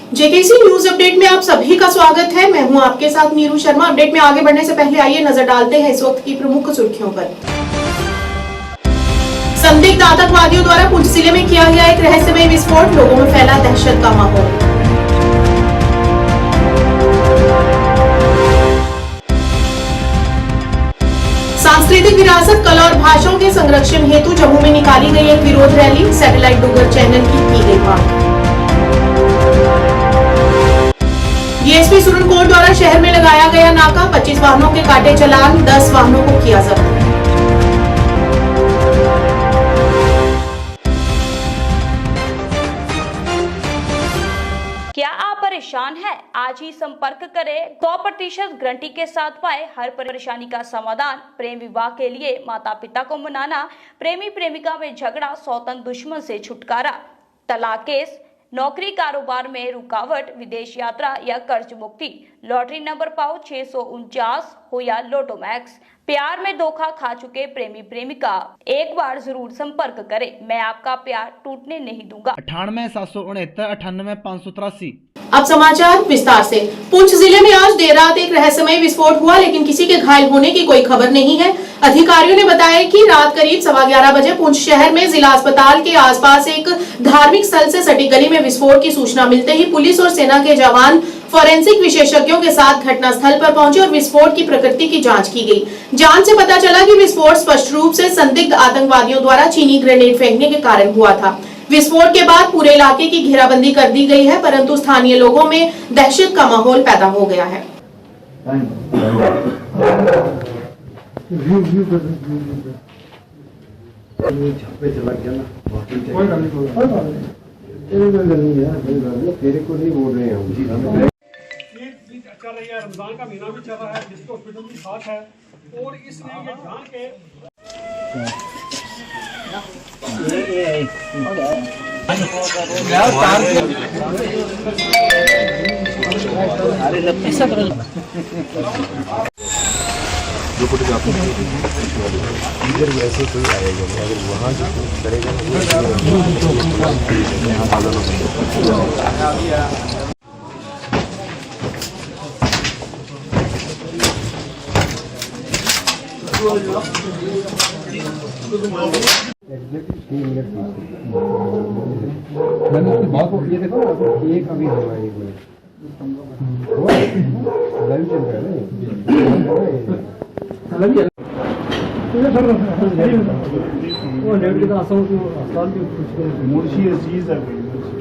JKC news update में आप सभी का स्वागत है। मैं हूं आपके साथ नीरू शर्मा। अपडेट में आगे बढ़ने से पहले आइए नजर डालते हैं इस वक्त की प्रमुख सुर्खियों पर। संदिग्ध आतंकवादियों द्वारा पुंछ जिले में किया गया एक रहस्यमय विस्फोट, लोगों में फैला दहशत का माहौल। सांस्कृतिक विरासत, कला और भाषाओं के संरक्षण हेतु जम्मू में निकाली गई एक विरोध रैली, सैटेलाइट डुगर चैनल की गई मांग। डीएसपी सुरनकोट द्वारा शहर में लगाया गया नाका, 25 वाहनों के काटे चालान, 10 वाहनों को किया जब्त। क्या आप परेशान हैं? आज ही संपर्क करें। 100% गारंटी के साथ पाए हर परेशानी का समाधान। प्रेम विवाह के लिए माता पिता को मनाना, प्रेमी प्रेमिका में झगड़ा, सौतन दुश्मन से छुटकारा, तलाक केस, नौकरी कारोबार में रुकावट, विदेश यात्रा या कर्ज मुक्ति, लॉटरी नंबर पाओ 649 हो या लोटो मैक्स, प्यार में धोखा खा चुके प्रेमी प्रेमिका, एक बार जरूर संपर्क करें। मैं आपका प्यार टूटने नहीं दूंगा। 98 769 583। अब समाचार विस्तार से। पुंछ जिले में आज देर रात एक रहस्यमय विस्फोट हुआ, लेकिन किसी के घायल होने की कोई खबर नहीं है। अधिकारियों ने बताया कि रात करीब 11:15 बजे पुंछ शहर में जिला अस्पताल के आसपास एक धार्मिक स्थल से सटी गली में विस्फोट की सूचना मिलते ही पुलिस और सेना के जवान फोरेंसिक विशेषज्ञों के साथ घटनास्थल पर पहुंचे और विस्फोट की प्रकृति की जांच की गई। जांच से पता चला कि विस्फोट स्पष्ट रूप से संदिग्ध आतंकवादियों द्वारा चीनी ग्रेनेड फेंकने के कारण हुआ था। विस्फोट के बाद पूरे इलाके की घेराबंदी कर दी गई है, परंतु स्थानीय लोगों में दहशत का माहौल पैदा हो गया है। तेरे को नहीं बोल रहे हैं। चल रही है, रमजान का महीना भी चल रहा है, जिसके हॉस्पिटल भी साथ है और इसलिए ये जान के जो फुटेज आपको इधर वैसे कोई आएगा नहीं, अगर वहाँ जो करेगा मैंने उसकी बात को ये देखो एक अभी हुआ है, लाइव चल रहा है। मुंशी अजीज है,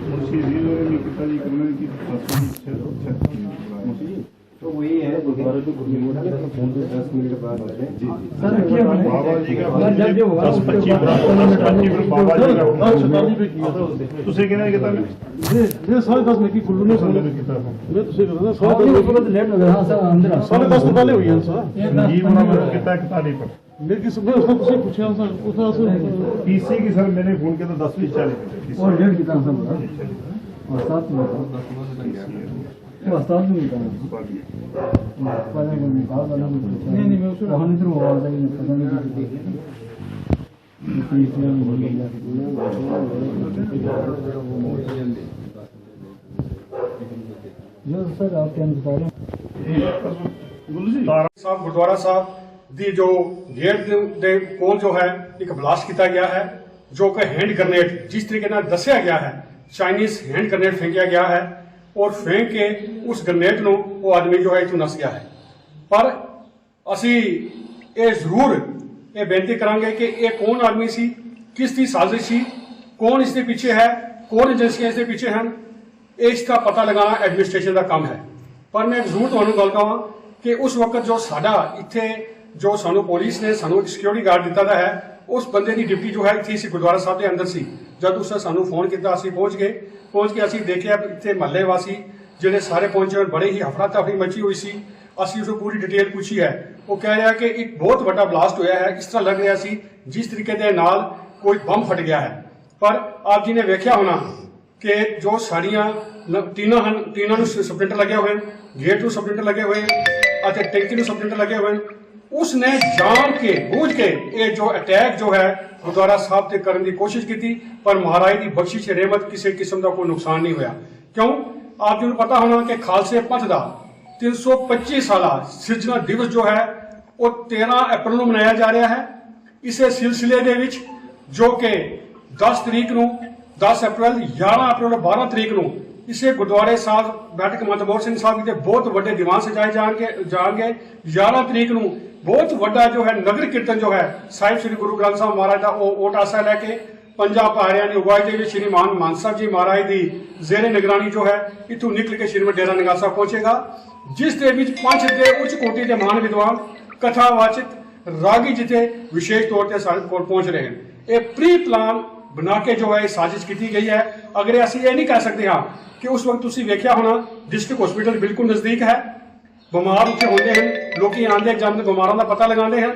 मुंशी अजीज ने पिताजी करने की तो वही है गुरुद्वारे को फोन पे 10 मिनट बाद आते हैं। जी बाबा जी का 10-25 बाबा जी का तुसे कहना कितना ये 10:30 में की गुल्लू ने सामने किया मैं तुसे कहना 10:30 लेट लग रहा था अंदर 10:30 पहले हुई है सर जी उन्होंने कितना तारीख पर मेरे की सुबह उसने तुझे पूछा सर उसने पीसी की सर मैंने फोन किया तो 10:40 और लेट कितना सर और साथ में वास्तव में नहीं मैं उसको वहाँ नहीं आवाज आई पता नहीं जो सर आप क्या बता रहे हैं साहब गुरुद्वारा साहब दी जो गेट दे कोल जो है एक ब्लास्ट किया गया है, जो कि हैंड ग्रेनेड जिस तरीके ਨਾਲ ਦੱਸਿਆ ਗਿਆ है चाइनीज हैंड ग्रेनेड फेंकिया गया है और फेंक के उस ग्रेनेड ਨੂੰ वो आदमी जो है इथों नस गया है। पर ਅਸੀਂ ਇਹ ਜ਼ਰੂਰ ਇਹ ਬੇਨਤੀ ਕਰਾਂਗੇ ਕਿ ਇਹ ਕੌਣ ਆਦਮੀ ਸੀ, ਕਿਸ ਦੀ ਸਾਜ਼ਿਸ਼ ਸੀ, ਕੌਣ ਇਸ ਦੇ ਪਿੱਛੇ ਹੈ, ਕੌਣ ਏਜੰਸੀਆਂ ਇਸ ਦੇ ਪਿੱਛੇ ਹਨ, ਇਸ ਦਾ ਪਤਾ ਲਗਾਉਣਾ ਐਡਮਿਨਿਸਟ੍ਰੇਸ਼ਨ ਦਾ ਕੰਮ ਹੈ। ਪਰ ਮੈਂ ਜ਼ਰੂਰ ਤੁਹਾਨੂੰ ਗੱਲ ਕਹਾਂ ਕਿ ਉਸ ਵਕਤ ਜੋ ਸਾਡਾ ਇੱਥੇ ਜੋ ਸਾਨੂੰ ਪੁਲਿਸ ਨੇ ਸਾਨੂੰ ਸਿਕਿਉਰਿਟੀ ਗਾਰਡ ਦਿੱਤਾ ਦਾ ਹੈ, ਉਸ ਬੰਦੇ ਦੀ ਡਿਊਟੀ ਜੋ ਹੈ ਇੱਥੇ ਸੀ ਗੁਰਦੁਆਰਾ ਸਾਹਿਬ ਦੇ ਅੰਦਰ ਸੀ। ਜਦ ਉਸਨੇ ਸਾਨੂੰ ਫੋਨ ਕੀਤਾ ਅਸੀਂ ਪਹੁੰਚ ਕੇ ਅਸੀਂ ਦੇਖਿਆ ਇੱਥੇ ਮਹੱਲੇ ਵਾਸੀ ਜਿਹੜੇ ਸਾਰੇ ਪਹੁੰਚੇ ਹੋਏ, ਬੜੇ ਹੀ ਹਫੜਾ ਤਫੜੀ ਮਚੀ ਹੋਈ ਸੀ। ਅਸੀਂ ਉਸ ਨੂੰ ਪੂਰੀ ਡਿਟੇਲ ਪੁੱਛੀ ਹੈ, ਉਹ ਕਹਿ ਰਿਹਾ ਕਿ ਇੱਕ ਬਹੁਤ ਵੱਡਾ ਬਲਾਸਟ ਹੋਇਆ ਹੈ, ਇਸ ਤਰ੍ਹਾਂ ਲੱਗ ਰਿਹਾ ਸੀ ਜਿਸ ਤਰੀਕੇ ਦੇ ਨਾਲ ਕੋਈ ਬੰਬ ਫਟ ਗਿਆ ਹੈ। ਪਰ ਆਪ ਜੀ ਨੇ ਵੇਖਿਆ ਹੋਣਾ ਕਿ ਜੋ ਸਾੜੀਆਂ ਟੀਨਾਂ ਹਨ, ਟੀਨਾਂ ਨੂੰ ਸਪਲਿੰਟਰ ਲੱਗੇ ਹੋਏ, ਗੇਟ ਨੂੰ ਸਪਲਿੰਟਰ ਲੱਗੇ ਹੋਏ ਅਤੇ ਟੈਂਕੀ ਨੂੰ ਸਪਲਿੰਟਰ ਲੱਗੇ ਹੋਏ। उसने जान के बूझ के ये जो अटैक जो है गुरुद्वारा साहब से करने की कोशिश की थी, पर महाराज की बख्शिश रहमत किसी किस्म का कोई नुकसान नहीं होया। क्यों आप जो पता होना कि खालसे पंथ का 325 साला सिरजना दिवस जो है वो 13 अप्रैल को मनाया जा रहा है। इस सिलसिले के विच जो कि 10 तरीक ਨੂੰ 10 अप्रैल 11 अप्रैल और 12 तरीक ਨੂੰ इसे गुरुद्वारे साहब बैठक मतमोहर सिंह साहब के बहुत बड़े दीवान सजाए जाएंगे। 11 तरीक ਨੂੰ बहुत बड़ा जो है नगर कीर्तन जो है साहिब श्री गुरु ग्रंथ साहब महाराज का ओट आसा लैके पंजाब पहाड़ियां की अगुवाई के श्री मान साहब जी महाराज की जेरे निगरानी जो है इतों निकल के श्रीमद डेरा नंगाल साहब पहुंचेगा, जिस दे विच पंच के उच्च कोटि के महान विद्वान कथावाचिक रागी जिते विशेष तौर पर साढ़े कोल पहुंच रहे हैं। ये प्री प्लान बना के जो है साजिश की गई है। अगर असं ये नहीं कह सकते हाँ कि उस वक्त तुम वेख्या होना डिस्ट्रिक्ट हॉस्पिटल बिल्कुल नजदीक है, बीमार उत्थे होंगे हैं, लोग आते जाते बीमारों का पता लगाते हैं।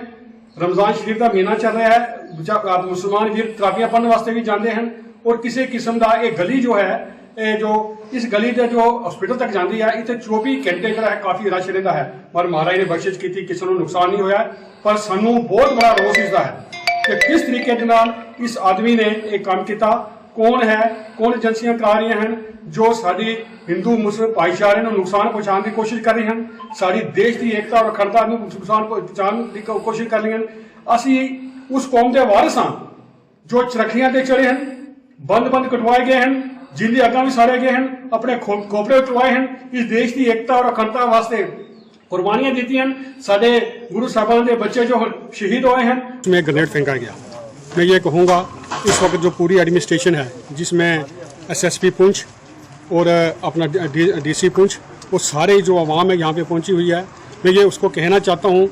रमजान शरीफ का महीना चल रहा है, मुसलमान वीर तराबियां पढ़ने वास्ते भी जाते हैं और किसी किस्म का एक गली जो है जो इस गली के जो हॉस्पिटल तक जाती है इतने 24 घंटे जो है काफी रश रहता है। पर महाराज ने बख्शिश की, किसी को नुकसान नहीं होया। पर सानू बहुत बड़ा रोस इसका है कि किस तरीके के नाल इस आदमी ने एक काम किया, कौन है, कौन एजेंसियां करा रही हैं जो साड़ी हिंदू मुस्लिम भाईचारे को नुकसान पहुंचाने की कोशिश कर रही हैं, साड़ी देश की एकता और अखंडता को नुकसान पहुंचाने की कोशिश कर रही हैं। असी उस कौम के वारिस हाँ जो चरखियां ते चढ़े हैं, बंद कटवाए गए हैं, जिंदी अग्गा भी सारे गए हैं, अपने खोपड़े कटवाए हैं, इस देश की एकता और अखंडता वास्ते कुर्बानियां दी हैं। साडे गुरु साहबान के बच्चे जो शहीद हुए हैं उसमें ग्रेनेड फेंका गया। मैं ये कहूँगा इस वक्त जो पूरी एडमिनिस्ट्रेशन है जिसमें SSP पुंछ और अपना DC पुंछ वो सारे जो आवाम है यहाँ पे पहुँची हुई है, मैं ये उसको कहना चाहता हूँ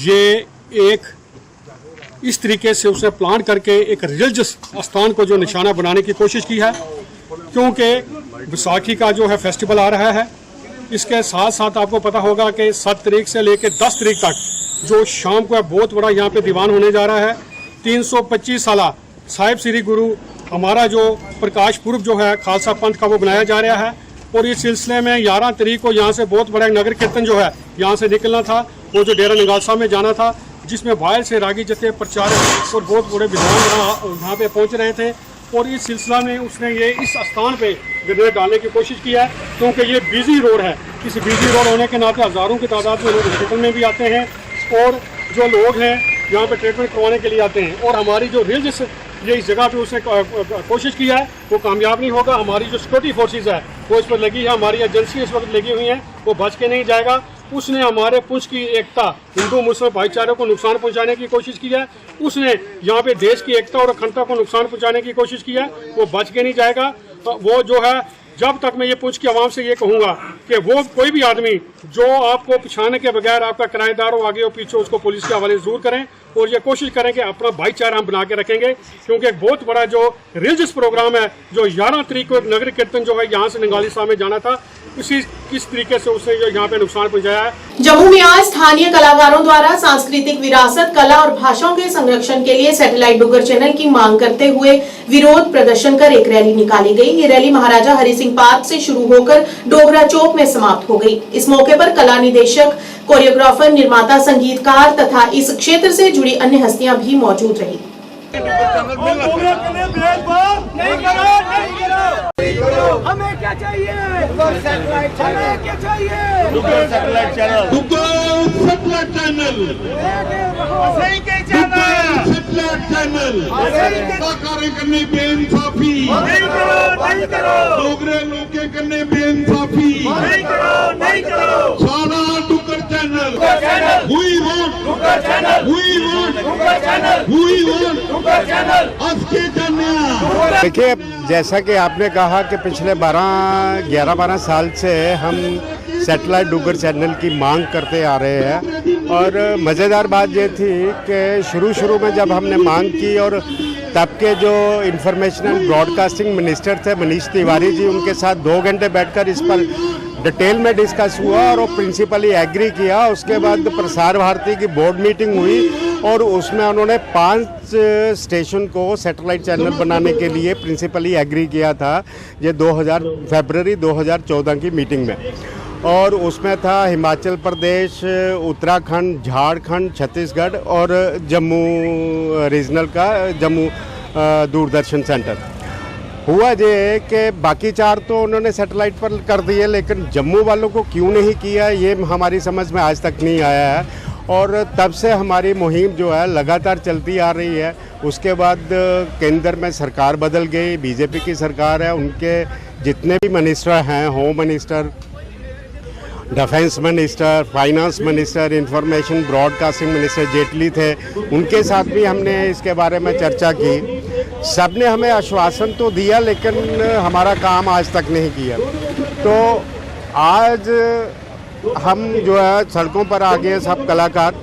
ये एक इस तरीके से उसने प्लान करके एक रिलीजियस स्थान को जो निशाना बनाने की कोशिश की है, क्योंकि बैसाखी का जो है फेस्टिवल आ रहा है। इसके साथ साथ आपको पता होगा कि 7 तारीख से लेकर 10 तारीख तक जो शाम को है बहुत बड़ा यहाँ पे दीवान होने जा रहा है। 325 साला साहिब श्री गुरु हमारा जो प्रकाश पुर्ब जो है खालसा पंथ का वो बनाया जा रहा है और इस सिलसिले में 11 तारीख को यहाँ से बहुत बड़ा नगर कीर्तन जो है यहाँ से निकलना था, वो जो डेरा नंगाल साहब में जाना था, जिसमें बाहर से रागी जत्थे प्रचारक और बहुत बड़े विद्वान यहाँ पे पहुँच रहे थे। और इस सिलसिला में उसने ये इस स्थान पे ग्रेनेड डालने की कोशिश की है, क्योंकि ये बिजी रोड है। इस बिजी रोड होने के नाते हज़ारों की तादाद में लोग हॉस्पिटल में भी आते हैं और जो लोग हैं यहाँ पे ट्रीटमेंट करवाने के लिए आते हैं। और हमारी जो रिलीजियस ये इस जगह पे उसने कोशिश की है वो कामयाब नहीं होगा। हमारी जो सिक्योरिटी फोर्सेज है वो इस पर लगी है, हमारी एजेंसी इस वक्त लगी हुई हैं, वो बच के नहीं जाएगा। उसने हमारे पुंछ की एकता, हिंदू मुस्लिम भाईचारे को नुकसान पहुंचाने की कोशिश की है, उसने यहाँ पे देश की एकता और अखंडता को नुकसान पहुंचाने की कोशिश की है, वो बच के नहीं जाएगा। तो वो जो है जब तक मैं ये पुंछ की आवाम से ये कहूँगा कि वो कोई भी आदमी जो आपको पछाने के बगैर आपका किराएदार हो आगे और पीछे उसको पुलिस के हवाले जरूर करें और ये कोशिश करें कि अपना भाईचारा हम बना के रखेंगे, क्योंकि एक बहुत बड़ा जो रिलीजियस प्रोग्राम है जो 11 तारीख को नगर कीर्तन जो है यहाँ से नंगाली साहब में जाना था, उसी किस तरीके से उसने जो यहाँ पे नुकसान पहुँचाया है। जम्मू में आज स्थानीय कलाकारों द्वारा सांस्कृतिक विरासत, कला और भाषाओं के संरक्षण के लिए सैटेलाइट डुग्गर चैनल की मांग करते हुए विरोध प्रदर्शन कर एक रैली निकाली गई। ये रैली महाराजा हरि सिंह पार्क से शुरू होकर डोगरा चौक में समाप्त हो गई। इस मौके पर कला निदेशक, कोरियोग्राफर, निर्माता, संगीतकार तथा इस क्षेत्र से जुड़ी अन्य हस्तियां भी मौजूद रही। हमें क्या चाहिए? हमें क्या चाहिए? सैटेलाइट चैनल साकारे करने बेइंसाफी, डोगरे लोग के करने बेइंसाफी, सारा Duggar channel, we want Duggar channel, असके चैनल। देखिए, जैसा कि आपने कहा कि पिछले 11-12 साल से हम सैटेलाइट डुग्गर चैनल की मांग करते आ रहे हैं और मज़ेदार बात ये थी कि शुरू में जब हमने मांग की और तब के जो इंफॉर्मेशनल ब्रॉडकास्टिंग मिनिस्टर थे मनीष तिवारी जी, उनके साथ 2 घंटे बैठकर इस पर डिटेल में डिस्कस हुआ और वो प्रिंसिपली एग्री किया। उसके बाद प्रसार भारती की बोर्ड मीटिंग हुई और उसमें उन्होंने 5 स्टेशन को सैटेलाइट चैनल बनाने के लिए प्रिंसिपली एग्री किया था। ये फरवरी 2014 की मीटिंग में, और उसमें था हिमाचल प्रदेश, उत्तराखंड, झारखंड, छत्तीसगढ़ और जम्मू रीजनल का जम्मू दूरदर्शन सेंटर। हुआ ये कि बाकी 4 तो उन्होंने सैटेलाइट पर कर दिए, लेकिन जम्मू वालों को क्यों नहीं किया ये हमारी समझ में आज तक नहीं आया है। और तब से हमारी मुहिम जो है लगातार चलती आ रही है। उसके बाद केंद्र में सरकार बदल गई, बीजेपी की सरकार है, उनके जितने भी मिनिस्टर हैं, home minister, defence minister, finance minister, information broadcasting minister Jaitley थे, उनके साथ भी हमने इसके बारे में चर्चा की। सब ने हमें आश्वासन तो दिया, लेकिन हमारा काम आज तक नहीं किया। तो आज हम जो है सड़कों पर आ गए सब कलाकार,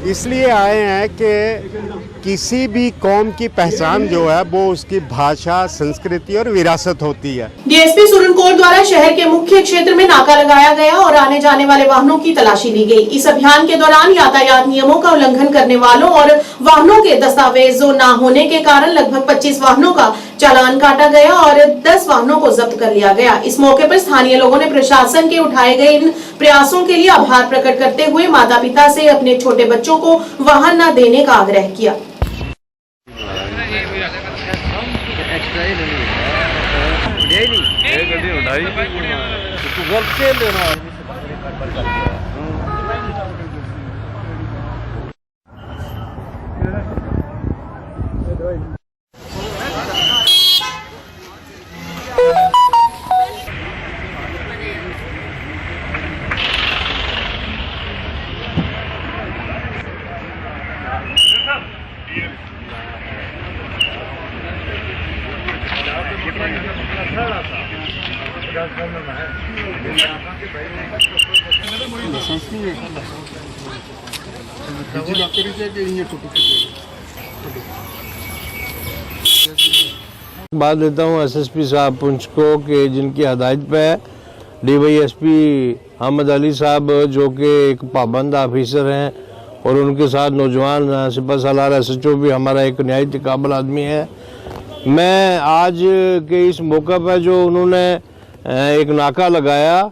इसलिए आए हैं कि किसी भी कौम की पहचान जो है वो उसकी भाषा, संस्कृति और विरासत होती है। डीएसपी सुरनकोट द्वारा शहर के मुख्य क्षेत्र में नाका लगाया गया और आने जाने वाले वाहनों की तलाशी ली गई। इस अभियान के दौरान यातायात नियमों का उल्लंघन करने वालों और वाहनों के दस्तावेजों न होने के कारण लगभग 25 वाहनों का चालान काटा गया और 10 वाहनों को जब्त कर लिया गया। इस मौके पर स्थानीय लोगों ने प्रशासन के उठाए गए इन प्रयासों के लिए आभार प्रकट करते हुए माता पिता से अपने छोटे बच्चों को वाहन न देने का आग्रह किया। बात देता हूँ एसएसपी साहब पुंछ को कि जिनकी हदायत पे डीवाईएसपी अहमद अली साहब जो कि एक पाबंद ऑफिसर हैं और उनके साथ नौजवान सिपा सालार एसएचओ भी हमारा एक नहायत काबिल आदमी है। मैं आज के इस मौका पर जो उन्होंने एक नाका लगाया,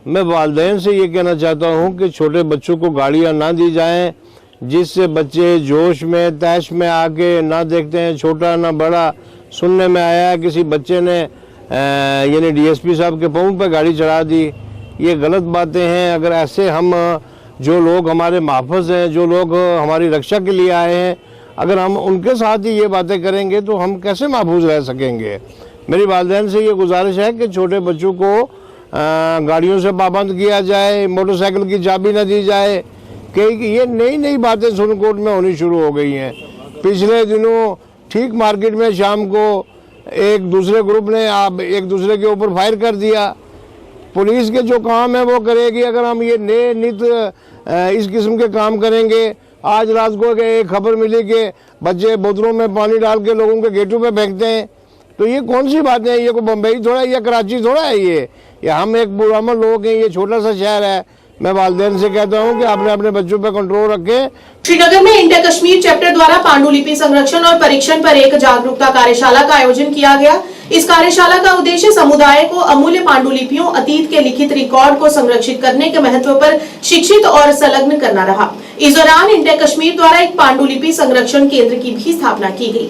मैं वालिदैन से ये कहना चाहता हूँ कि छोटे बच्चों को गाड़ियाँ ना दी जाएं, जिससे बच्चे जोश में तैश में आके ना देखते हैं छोटा ना बड़ा। सुनने में आया किसी बच्चे ने यानी डीएसपी साहब के पाँव पर गाड़ी चढ़ा दी। ये गलत बातें हैं। अगर ऐसे हम जो लोग हमारे महफूज हैं, जो लोग हमारी रक्षा के लिए आए हैं, अगर हम उनके साथ ही ये बातें करेंगे तो हम कैसे महफूज रह सकेंगे। मेरी वालिदैन से ये गुजारिश है कि छोटे बच्चों को गाड़ियों से पाबंद किया जाए, मोटरसाइकिल की चाबी न दी जाए। कि ये नई नई बातें सुरनकोट में होनी शुरू हो गई हैं। पिछले दिनों ठीक मार्केट में शाम को एक दूसरे ग्रुप ने एक दूसरे के ऊपर फायर कर दिया। पुलिस के जो काम है वो करेगी। अगर हम ये नए नित इस किस्म के काम करेंगे, आज रात को एक खबर मिली कि बच्चे बोतलों में पानी डाल के लोगों के गेटों पे फेंकते हैं, तो ये कौन सी बात है। ये कोई बम्बई थोड़ा है या कराची थोड़ा है। ये हम एक पुरअमन लोग हैं, ये छोटा सा शहर है। मैं वालिदैन से कहता हूँ कि आपने अपने बच्चों पे कंट्रोल रखें। श्रीनगर में इंटर कश्मीर चैप्टर द्वारा पांडुलिपि संरक्षण और परीक्षण पर एक जागरूकता कार्यशाला का आयोजन किया गया। इस कार्यशाला का उद्देश्य समुदाय को अमूल्य पांडुलिपियों, अतीत के लिखित रिकॉर्ड को संरक्षित करने के महत्व पर शिक्षित और संलग्न करना रहा। इस दौरान इंटर कश्मीर द्वारा एक पांडुलिपि संरक्षण केंद्र की भी स्थापना की गई।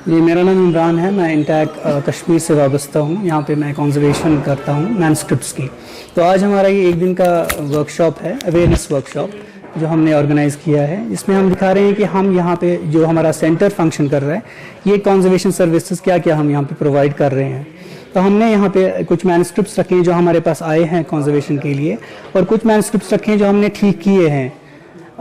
जी, मेरा नाम इमरान है। मैं इंटैक कश्मीर से वाबस्ता हूँ। यहाँ पे मैं कंजर्वेशन करता हूँ मैनस्क्रिप्ट्स की। तो आज हमारा ये एक दिन का वर्कशॉप है, अवेयरनेस वर्कशॉप, जो हमने ऑर्गेनाइज़ किया है। इसमें हम दिखा रहे हैं कि हम यहाँ पे जो हमारा सेंटर फंक्शन कर रहा है, ये कंजर्वेशन सर्विसेज क्या क्या हम यहाँ पे प्रोवाइड कर रहे हैं। तो हमने यहाँ पे कुछ मैनस्क्रिप्ट्स रखे हैं जो हमारे पास आए हैं कंजर्वेशन के लिए, और कुछ मैनस्क्रिप्ट्स रखे हैं जो हमने ठीक किए हैं।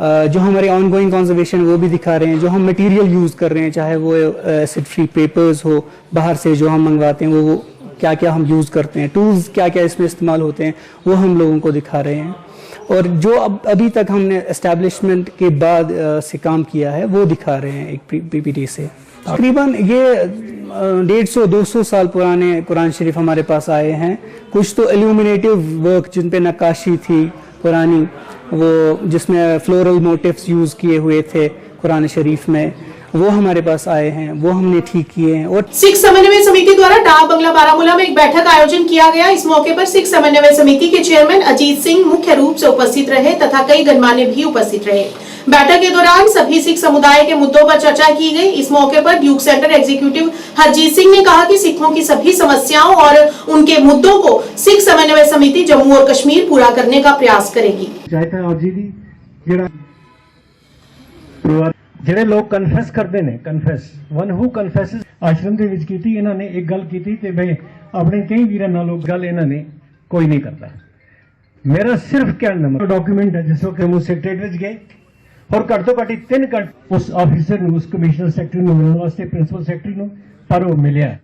जो हमारे ऑनगोइंग कंजर्वेशन वो भी दिखा रहे हैं। जो हम मटेरियल यूज़ कर रहे हैं, चाहे वो एसिड फ्री पेपर्स हो, बाहर से जो हम मंगवाते हैं, वो क्या क्या हम यूज़ करते हैं, टूल्स क्या क्या इसमें इस्तेमाल होते हैं, वो हम लोगों को दिखा रहे हैं। और जो अभी तक हमने एस्टेब्लिशमेंट के बाद से काम किया है वो दिखा रहे हैं एक पीपीटी से। तकरीबन ये 150-200 साल पुराने कुरान शरीफ हमारे पास आए हैं। कुछ तो इल्यूमिनेटिव वर्क जिन पे नक्काशी थी पुरानी, वो जिसमें फ्लोरल मोटिव्स यूज़ किए हुए थे कुरान शरीफ में, वो हमारे पास आए हैं, वो हमने ठीक किए हैं। और सिख समन्वय समिति द्वारा डाक बंगला बारामूला में एक बैठक आयोजन किया गया। इस मौके पर सिख समन्वय समिति के चेयरमैन अजीत सिंह मुख्य रूप से उपस्थित रहे तथा कई गणमान्य भी उपस्थित रहे। बैठक के दौरान सभी सिख समुदाय के मुद्दों पर चर्चा की गई। इस मौके पर Duke centre executive Harjeet Singh ने कहा कि सिखों की सभी समस्याओं और उनके मुद्दों को सिख समन्वय समिति जम्मू और कश्मीर पूरा करने का प्रयास करेगी। ਜਿਹੜੇ ਲੋਕ ਕਨਫੈਸ ਕਰਦੇ ਨੇ, ਕਨਫੈਸ ਵਨ ਹੂ ਕਨਫੈਸਸ ਆਸ਼ਰਮ ਦੇ ਵਿੱਚ ਕੀਤੀ। ਇਹਨਾਂ ਨੇ ਇੱਕ ਗੱਲ ਕੀਤੀ ਤੇ ਮੈਂ ਆਪਣੇ ਕਈ ਵੀਰਾਂ ਨਾਲ ਲੋਕ ਗੱਲ ਇਹਨਾਂ ਨੇ ਕੋਈ ਨਹੀਂ ਕਰਦਾ। ਮੇਰਾ ਸਿਰਫ ਕਹਿਣ ਦਾ ਡਾਕੂਮੈਂਟ ਹੈ ਜਿਸ ਵਕਤ ਉਹ ਸੈਕਟਰੀਏਟ ਗਏ ਔਰ ਘੱਟ ਤੋਂ ਘੱਟ 3 ਘੰਟੇ ਉਸ ਆਫੀਸਰ ਨੂੰ, ਉਸ ਕਮਿਸ਼ਨਰ ਸੈਕਟਰੀ ਨੂੰ ਮਿਲਣ ਵਾਸਤੇ, ਪ੍ਰਿੰਸੀਪਲ ਸੈਕਟਰੀ ਨੂੰ, ਪਰ ਉਹ ਮਿਲਿਆ।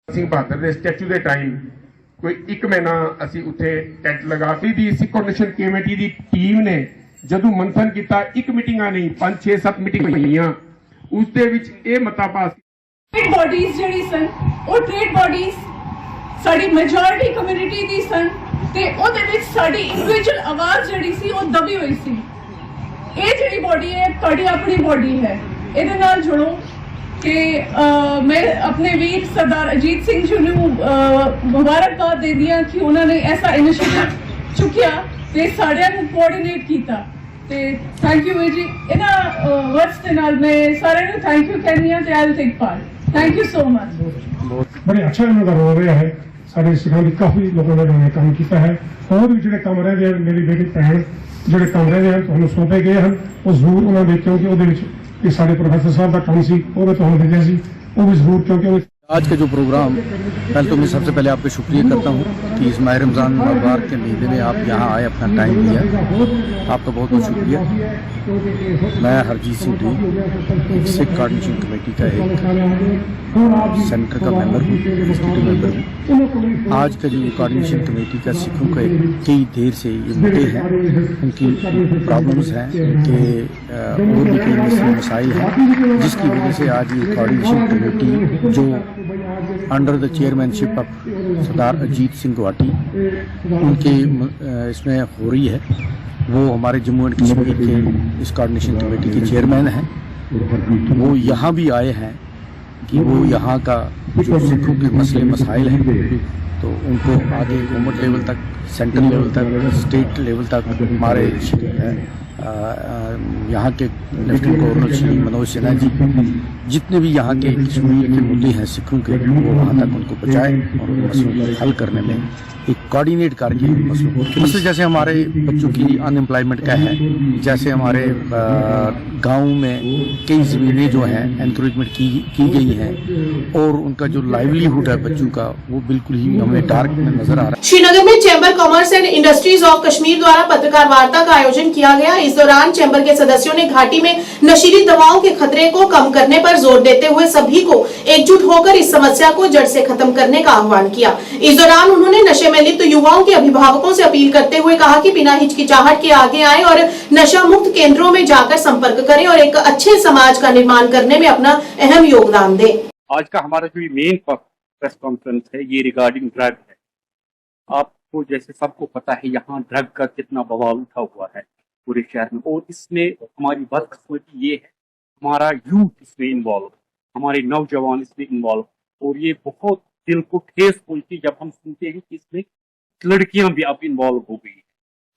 ਸਿੰਘ ਬਹਾਦਰ ਦੇ ਸਟੈਚੂ ਦੇ ਟਾਈਮ ਕੋਈ 1 ਮਹੀਨਾ ਅਸੀਂ ਉੱਥੇ ਟੈਂਟ ਲਗਾ ਕੇ ਦੀ ਸਿੱਖ ਕੋਆਰਡੀਨੇਸ਼ਨ ਕਮੇਟੀ ਦੀ ਟੀਮ ਨੇ ਜਦੋਂ ਮੰਥਨ ਕੀਤਾ, 1 ਮੀਟਿੰਗਾਂ ਨਹੀਂ 5 6 7 ਮੀਟਿੰਗਾਂ ਹੋਈਆਂ। ਉਸ ਦੇ ਵਿੱਚ ਇਹ ਮਤਾ ਪਾਸ ਟ੍ਰੇਡ ਬੋਡੀਜ਼ ਜਿਹੜੀ ਸਨ, ਉਹ ਟ੍ਰੇਡ ਬੋਡੀਜ਼ ਸਾਡੀ ਮੈਜੋਰਿਟੀ ਕਮਿਊਨਿਟੀ ਦੀ ਸਨ ਤੇ ਉਹਦੇ ਵਿੱਚ ਸਾਡੀ ਇੰਡੀਵਿਜੂਅਲ ਆਵਾਜ਼ ਜਿਹੜੀ ਸੀ ਉਹ ਦਬੀ ਹੋਈ ਸੀ। ਇਹ ਜਿਹੜੀ ਬੋਡੀ ਹੈ ਤੁਹਾਡੀ ਆਪਣੀ ਬੋਡੀ ਹੈ, ਇਹਦੇ ਨਾਲ ਜੁੜੋ ਕਿ मैं अपने वीर सरदार अजीत सिंह जी ਨੂੰ ਮੁਬਾਰਕਬਾਦ ਦੇ ਦਿਆਂ ਕਿ ਉਹਨਾਂ ਨੇ ਐਸਾ ਇਨੀਸ਼ੀਏਟਿਵ ਚੁੱਕਿਆ ਤੇ ਸਾਰਿਆਂ ਨੂੰ ਕੋਆਰਡੀਨੇਟ ਕੀਤਾ ਤੇ ਥੈਂਕ ਯੂ ਜੀ। ਇਹਨਾਂ ਵਰਡਸ ਦੇ ਨਾਲ ਮੈਂ ਸਾਰਿਆਂ ਨੂੰ ਥੈਂਕ ਯੂ ਕਹਿੰਦੀ ਹਾਂ ਤੇ I will take part. Thank you so much. ਬੜੇ ਅੱਛਾ ਇਹਨਾਂ ਦਾ ਰੋਲ ਰਿਹਾ ਹੈ। ਸਾਡੇ ਸਿੱਖਾਂ ਦੀ ਕਾਫੀ ਲੋਕਾਂ ਨੇ ਕੰਮ ਕੀਤਾ ਹੈ। ਹੋਰ ਵੀ ਜਿਹੜੇ ਕੰਮ ਰਹਿੰਦੇ ਹਨ, ਮੇਰੀ ਬੇਟੀ ਭੈਣ ਜਿਹੜੇ ਕੰਮ ਰਹਿੰਦੇ ਹਨ ਤੁਹਾਨੂੰ ਸੌਂਪੇ ਗਏ ਹਨ, ਉਹ ਜ਼ਰੂਰ ਉਹਨਾਂ ਦੇ, ਕਿਉਂਕਿ ਉਹਦੇ ਵਿੱਚ ये सारे प्रोफेसर साहब का काम सी वो भी तो भेजा सी वो भी जरूर, क्योंकि आज का जो प्रोग्राम, पहले तो मैं सबसे पहले आपका शुक्रिया करता हूँ कि इस माह रमज़ान मुबारक के महीने में आप यहाँ आए, अपना टाइम दिया, आपका बहुत बहुत शुक्रिया। मैं Harjeet Singh D Sikh coordination committee का एक सेंटर का मेंबर हूँ, इंस्टीट्यूट मेंबर हूँ। आज का जो कोऑर्डिनेशन कमेटी का सिखों का कई देर से ये मुद्दे हैं, उनकी प्रॉब्लम्स हैं, उनके और भी कई मसले मसाइल हैं, जिसकी वजह से आज ये कोऑर्डिनेशन कमेटी जो अंडर द चेयरमैनशिप ऑफ सरदार अजीत सिंह गुवाहाटी उनके इसमें हो रही है, वो हमारे जम्मू एंड कश्मीर के इस कोऑर्डिनेशन कमेटी के चेयरमैन हैं। वो यहाँ भी आए हैं कि वो यहाँ का जो सिखों के मसले मसाइल हैं तो उनको आगे गवर्नमेंट लेवल तक, सेंट्रल लेवल तक, स्टेट लेवल तक हमारे यहाँ के लेफ्टिनेंट गवर्नर श्री मनोज सिन्हा जी जितने भी यहाँ के कश्मीर के मुद्दे हैं सिखों के, वो वहाँ तक उनको पहुँचाए और उन मसलों को हल करने में एक कोऑर्डिनेट करके मसले, जैसे हमारे बच्चों की अनएम्प्लॉयमेंट का है, जैसे हमारे गांव में कई ज़मीनें जो हैं एनकरेजमेंट की गई हैं और उनका जो लाइवलीहुड है बच्चों का वो बिल्कुल ही हमें डार्क में नजर आ रहा है। श्रीनगर में chamber commerce and industries of Kashmir द्वारा पत्रकार वार्ता का आयोजन किया गया। इस दौरान चैम्बर के सदस्यों ने घाटी में नशीली दवाओं के खतरे को कम करने पर जोर देते हुए सभी को एकजुट होकर इस समस्या को जड़ से खत्म करने का आह्वान किया। इस दौरान उन्होंने नशे में लिप्त युवाओं के अभिभावकों से अपील करते हुए कहा कि बिना हिचकिचाहट के आगे आएं और नशा मुक्त केंद्रों में जाकर संपर्क करें और एक अच्छे समाज का निर्माण करने में अपना अहम योगदान दें। आज का हमारा जो मेन प्रेस कॉन्फ्रेंस है ये रिगार्डिंग ड्रग है। आपको जैसे सबको पता है यहाँ ड्रग का कितना बवाल उठा हुआ है पूरे शहर में, और इसमें हमारी बदकिस्मती ये है हमारा यूथ इसमें इन्वॉल्व, हमारे नौजवान इसमें इन्वॉल्व, और ये बहुत दिल को ठेस पहुंचती जब हम सुनते हैं कि इसमें लड़कियां भी अब इन्वॉल्व हो गई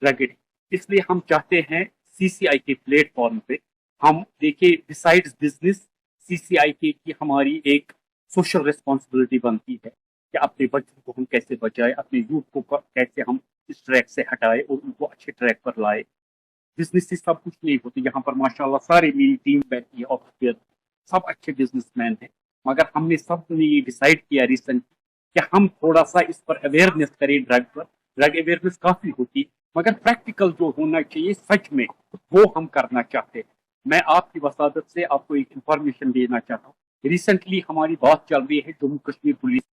ड्रग एडिक्ट। इसलिए हम चाहते हैं CCI के प्लेटफॉर्म पे हम देखिए बिसाइड्स बिजनेस CCI की हमारी एक सोशल रिस्पॉन्सिबिलिटी बनती है कि अपने बच्चों को हम कैसे बचाए, अपने यूथ को कैसे हम इस ट्रैक से हटाए और उनको अच्छे ट्रैक पर लाए। बिजनेस से सब कुछ नहीं होती, यहाँ पर माशाल्लाह सारे मेरी टीम बैठी है ऑफिसर, सब अच्छे बिजनेसमैन हैं, मगर हमने सब ने ये डिसाइड किया रिसेंट कि हम थोड़ा सा इस पर अवेयरनेस करें ड्रग पर। ड्रग अवेयरनेस काफी होती मगर प्रैक्टिकल जो होना चाहिए सच में वो हम करना चाहते हैं। मैं आपकी वसादत से आपको एक इंफॉर्मेशन देना चाहता हूँ। रिसेंटली हमारी बात चल रही है जम्मू कश्मीर पुलिस,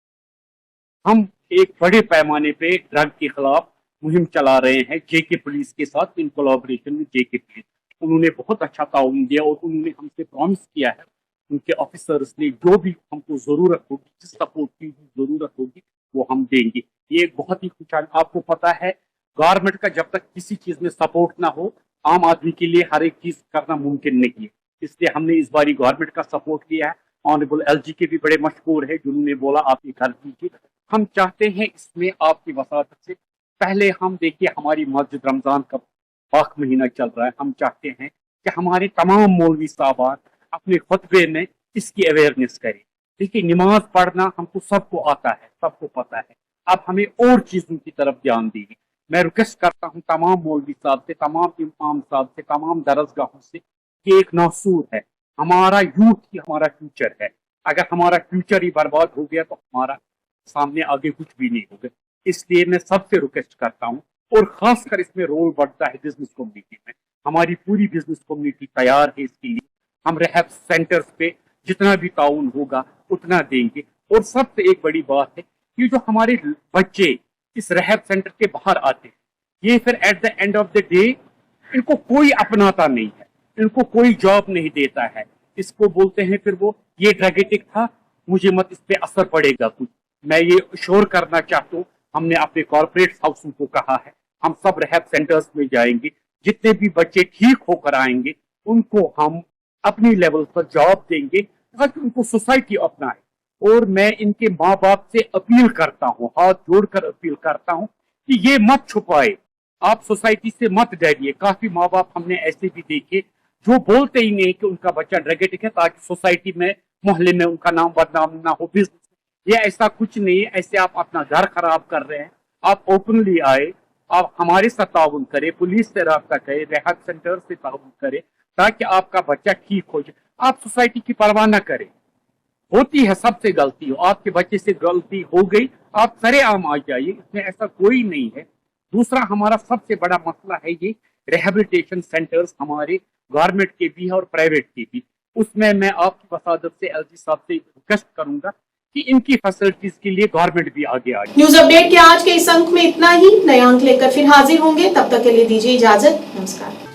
हम एक बड़े पैमाने पे ड्रग के खिलाफ मुहिम चला रहे हैं जेके पुलिस के साथ इन कोलैबोरेशन में। जेके पुलिस उन्होंने बहुत अच्छा ताउन दिया और उन्होंने हमसे प्रॉमिस किया है, उनके ऑफिसर्स ने जो भी हमको जरूरत होगी, जिस सपोर्ट की जरूरत होगी वो हम देंगे। ये एक बहुत ही खुशहाल, आपको पता है गवर्नमेंट का जब तक किसी चीज में सपोर्ट ना हो आम आदमी के लिए हर एक चीज करना मुमकिन नहीं है। इसलिए हमने इस बारी गवर्नमेंट का सपोर्ट लिया है। ऑनरेबल एलजी के भी बड़े मशहूर है जिन्होंने बोला आप ये कर दीजिए। हम चाहते हैं इसमें आपकी वसात से पहले हम देखिए हमारी मस्जिद रमजान का पाक महीना चल रहा है, हम चाहते हैं कि हमारे तमाम मौलवी साहबान अपने खुतबे में इसकी अवेयरनेस करें। देखिए नमाज पढ़ना हमको सबको आता है, सबको पता है, अब हमें और चीजों की तरफ ध्यान दीजिए। मैं रिक्वेस्ट करता हूँ तमाम मौलवी साहब से, तमाम इमाम साहब से, तमाम दरसगाहों से कि एक नासूर है, हमारा यूथ ही हमारा फ्यूचर है। अगर हमारा फ्यूचर ही बर्बाद हो गया तो हमारा सामने आगे कुछ भी नहीं होगा। इसलिए मैं सबसे रिक्वेस्ट करता हूँ और खासकर इसमें रोल बढ़ता है बिजनेस कम्युनिटी में। हमारी पूरी बिजनेस कम्युनिटी तैयार है इसके लिए। हम रहब सेंटर्स पे जितना भी ताउन होगा उतना देंगे। और सबसे एक बड़ी बात है कि जो हमारे बच्चे इस रहब सेंटर के बाहर आते हैं, ये फिर at the end of the day इनको कोई अपनाता नहीं है, इनको कोई जॉब नहीं देता है। इसको बोलते हैं फिर वो ये ड्रग एडिक्ट था, मुझे मत इस पे असर पड़ेगा कुछ। मैं ये श्योर करना चाहता हूँ, हमने अपने कॉर्पोरेट हाउसों को कहा है हम सब रहब सेंटर्स में जाएंगे, जितने भी बच्चे ठीक होकर आएंगे उनको हम अपनी लेवल पर जॉब देंगे ताकि उनको सोसाइटी अपनाए। और मैं इनके माँ बाप से अपील करता हूँ, हाथ जोड़कर अपील करता हूँ कि ये मत छुपाए, आप सोसाइटी से मत डरिए। काफी माँ बाप हमने ऐसे भी देखे जो बोलते ही नहीं कि उनका बच्चा ड्रग एडिक्ट है ताकि सोसाइटी में मोहल्ले में उनका नाम बदनाम ना हो, बिजनेस। ये ऐसा कुछ नहीं है, ऐसे आप अपना घर खराब कर रहे हैं। आप ओपनली आए, आप हमारे साथ ताउन करें, पुलिस से रब्ता करें, रहब सेंटर से ताउन करें ताकि आपका बच्चा ठीक हो जाए। आप सोसाइटी की परवाह न करें, होती है सबसे गलती, हो आपके बच्चे से गलती हो गई आप सरेआम आ जाइए, इसमें ऐसा कोई नहीं है। दूसरा हमारा सबसे बड़ा मसला है ये रिहेबिलिटेशन सेंटर्स, हमारे गवर्नमेंट के भी है और प्राइवेट के भी। उसमें मैं आपकी वसादत से एलजी साहब से रिक्वेस्ट करूंगा कि इनकी फैसिलिटीज के लिए गवर्नमेंट भी आगे आए। न्यूज अपडेट के आज के इस अंक में इतना ही। नए अंक लेकर फिर हाजिर होंगे, तब तक के लिए दीजिए इजाजत। नमस्कार।